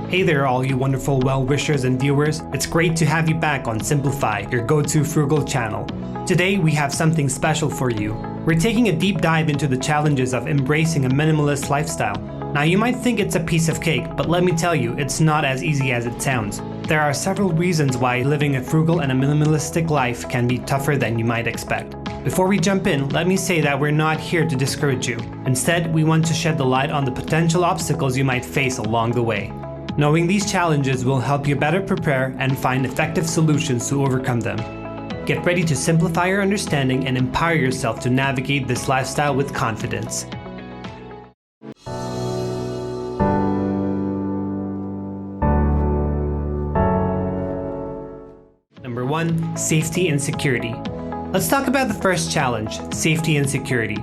Hey there all you wonderful well-wishers and viewers, it's great to have you back on Simplify, your go-to frugal channel. Today we have something special for you. We're taking a deep dive into the challenges of embracing a minimalist lifestyle. Now you might think it's a piece of cake, but let me tell you, it's not as easy as it sounds. There are several reasons why living a frugal and a minimalistic life can be tougher than you might expect. Before we jump in, let me say that we're not here to discourage you. Instead, we want to shed the light on the potential obstacles you might face along the way. Knowing these challenges will help you better prepare and find effective solutions to overcome them. Get ready to simplify your understanding and empower yourself to navigate this lifestyle with confidence. Number 1. Safety and security. Let's talk about the first challenge, safety and security.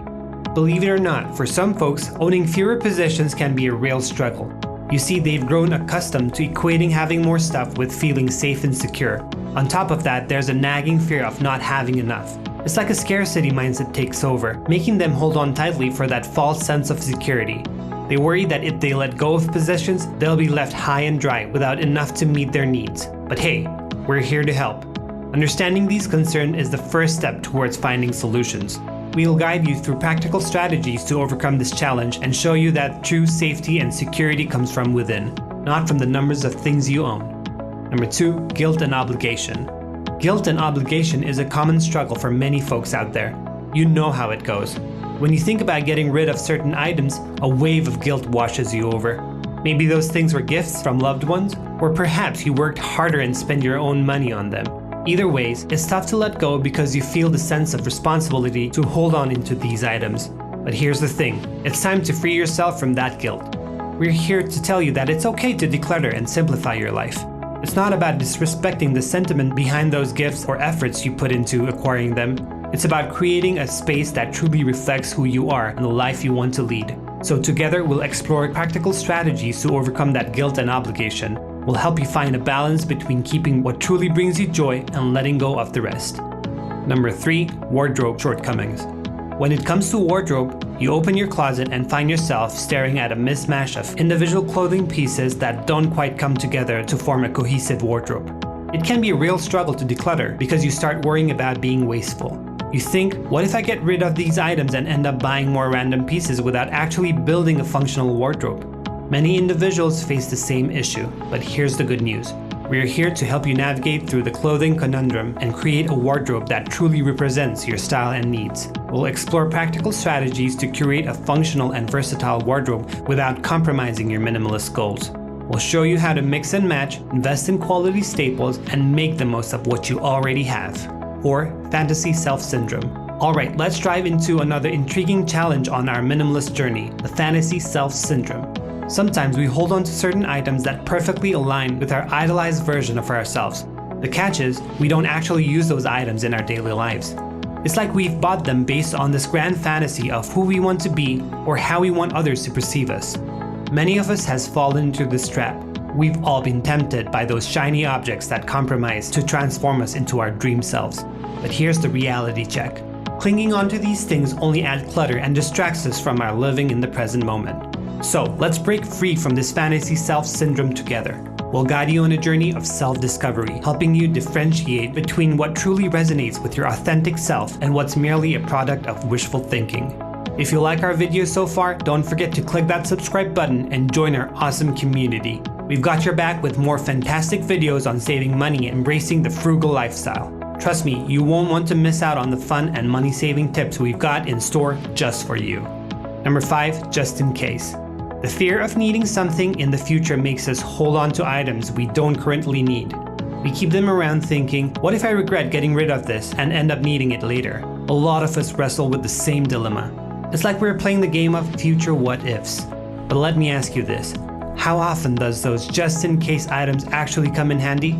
Believe it or not, for some folks, owning fewer possessions can be a real struggle. You see, they've grown accustomed to equating having more stuff with feeling safe and secure. On top of that, there's a nagging fear of not having enough. It's like a scarcity mindset takes over, making them hold on tightly for that false sense of security. They worry that if they let go of possessions, they'll be left high and dry without enough to meet their needs. But hey, we're here to help. Understanding these concerns is the first step towards finding solutions. We will guide you through practical strategies to overcome this challenge and show you that true safety and security comes from within, not from the numbers of things you own. Number 2. Guilt and obligation. Guilt and obligation is a common struggle for many folks out there. You know how it goes. When you think about getting rid of certain items, a wave of guilt washes you over. Maybe those things were gifts from loved ones, or perhaps you worked harder and spent your own money on them. Either ways, it's tough to let go because you feel the sense of responsibility to hold on into these items. But here's the thing, it's time to free yourself from that guilt. We're here to tell you that it's okay to declutter and simplify your life. It's not about disrespecting the sentiment behind those gifts or efforts you put into acquiring them. It's about creating a space that truly reflects who you are and the life you want to lead. So together we'll explore practical strategies to overcome that guilt and obligation. We'll help you find a balance between keeping what truly brings you joy and letting go of the rest. Number 3. Wardrobe shortcomings. When it comes to wardrobe, you open your closet and find yourself staring at a mismatch of individual clothing pieces that don't quite come together to form a cohesive wardrobe. It can be a real struggle to declutter because you start worrying about being wasteful. You think, what if I get rid of these items and end up buying more random pieces without actually building a functional wardrobe? Many individuals face the same issue, but here's the good news. We're here to help you navigate through the clothing conundrum and create a wardrobe that truly represents your style and needs. We'll explore practical strategies to create a functional and versatile wardrobe without compromising your minimalist goals. We'll show you how to mix and match, invest in quality staples, and make the most of what you already have. Or fantasy self syndrome. Alright, let's dive into another intriguing challenge on our minimalist journey, the fantasy self syndrome. Sometimes we hold on to certain items that perfectly align with our idolized version of ourselves. The catch is, we don't actually use those items in our daily lives. It's like we've bought them based on this grand fantasy of who we want to be or how we want others to perceive us. Many of us has fallen into this trap. We've all been tempted by those shiny objects that compromise to transform us into our dream selves. But here's the reality check. Clinging onto these things only adds clutter and distracts us from our living in the present moment. So let's break free from this fantasy self syndrome together. We'll guide you on a journey of self-discovery, helping you differentiate between what truly resonates with your authentic self and what's merely a product of wishful thinking. If you like our videos so far, don't forget to click that subscribe button and join our awesome community. We've got your back with more fantastic videos on saving money and embracing the frugal lifestyle. Trust me, you won't want to miss out on the fun and money-saving tips we've got in store just for you. Number 5. Just in case. The fear of needing something in the future makes us hold on to items we don't currently need. We keep them around thinking, what if I regret getting rid of this and end up needing it later? A lot of us wrestle with the same dilemma. It's like we're playing the game of future what-ifs. But let me ask you this, how often does those just-in-case items actually come in handy?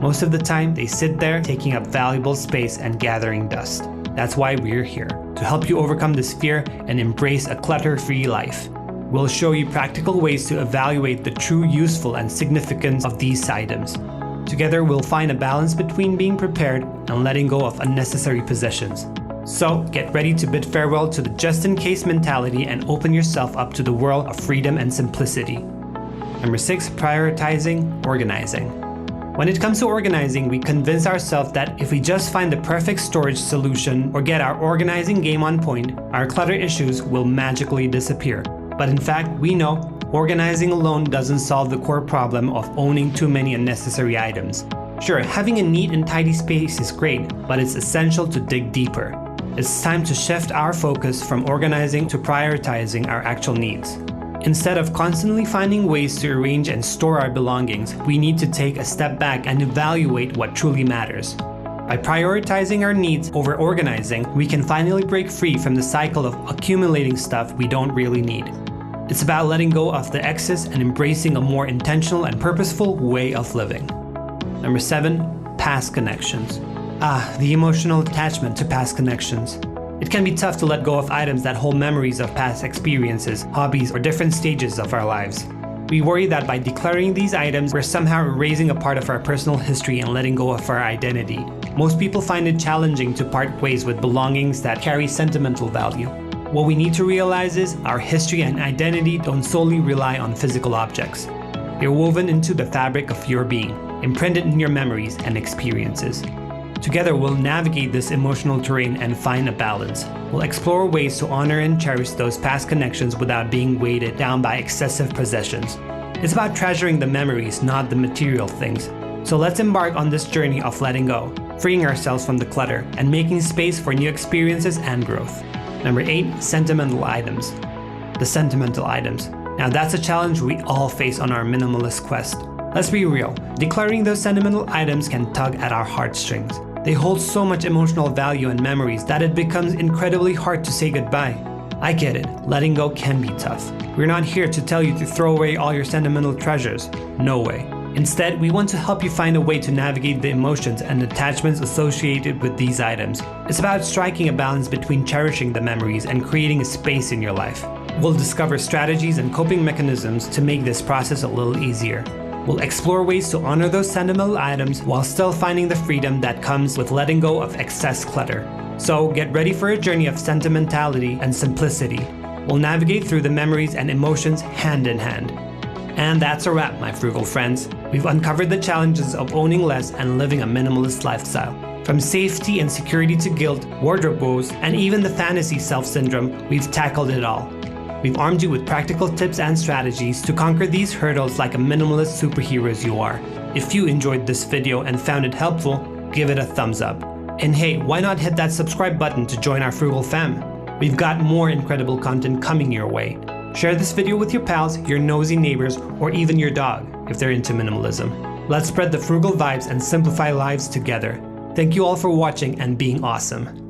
Most of the time, they sit there taking up valuable space and gathering dust. That's why we're here, to help you overcome this fear and embrace a clutter-free life. We'll show you practical ways to evaluate the true useful and significance of these items. Together, we'll find a balance between being prepared and letting go of unnecessary possessions. So, get ready to bid farewell to the just-in-case mentality and open yourself up to the world of freedom and simplicity. Number 6, prioritizing, organizing. When it comes to organizing, we convince ourselves that if we just find the perfect storage solution or get our organizing game on point, our clutter issues will magically disappear. But in fact, we know organizing alone doesn't solve the core problem of owning too many unnecessary items. Sure, having a neat and tidy space is great, but it's essential to dig deeper. It's time to shift our focus from organizing to prioritizing our actual needs. Instead of constantly finding ways to arrange and store our belongings, we need to take a step back and evaluate what truly matters. By prioritizing our needs over organizing, we can finally break free from the cycle of accumulating stuff we don't really need. It's about letting go of the excess and embracing a more intentional and purposeful way of living. Number 7, past connections. The emotional attachment to past connections. It can be tough to let go of items that hold memories of past experiences, hobbies, or different stages of our lives. We worry that by decluttering these items, we're somehow erasing a part of our personal history and letting go of our identity. Most people find it challenging to part ways with belongings that carry sentimental value. What we need to realize is our history and identity don't solely rely on physical objects. They're woven into the fabric of your being, imprinted in your memories and experiences. Together, we'll navigate this emotional terrain and find a balance. We'll explore ways to honor and cherish those past connections without being weighted down by excessive possessions. It's about treasuring the memories, not the material things. So let's embark on this journey of letting go, freeing ourselves from the clutter, and making space for new experiences and growth. Number 8, sentimental items. The sentimental items. Now that's a challenge we all face on our minimalist quest. Let's be real, decluttering those sentimental items can tug at our heartstrings. They hold so much emotional value and memories that it becomes incredibly hard to say goodbye. I get it, letting go can be tough. We're not here to tell you to throw away all your sentimental treasures. No way. Instead, we want to help you find a way to navigate the emotions and attachments associated with these items. It's about striking a balance between cherishing the memories and creating a space in your life. We'll discover strategies and coping mechanisms to make this process a little easier. We'll explore ways to honor those sentimental items while still finding the freedom that comes with letting go of excess clutter. So get ready for a journey of sentimentality and simplicity. We'll navigate through the memories and emotions hand in hand. And that's a wrap, my frugal friends. We've uncovered the challenges of owning less and living a minimalist lifestyle. From safety and security to guilt, wardrobe woes, and even the fantasy self syndrome, we've tackled it all. We've armed you with practical tips and strategies to conquer these hurdles like a minimalist superheroes you are. If you enjoyed this video and found it helpful, give it a thumbs up. And hey, why not hit that subscribe button to join our Frugal fam? We've got more incredible content coming your way. Share this video with your pals, your nosy neighbors, or even your dog if they're into minimalism. Let's spread the frugal vibes and simplify lives together. Thank you all for watching and being awesome.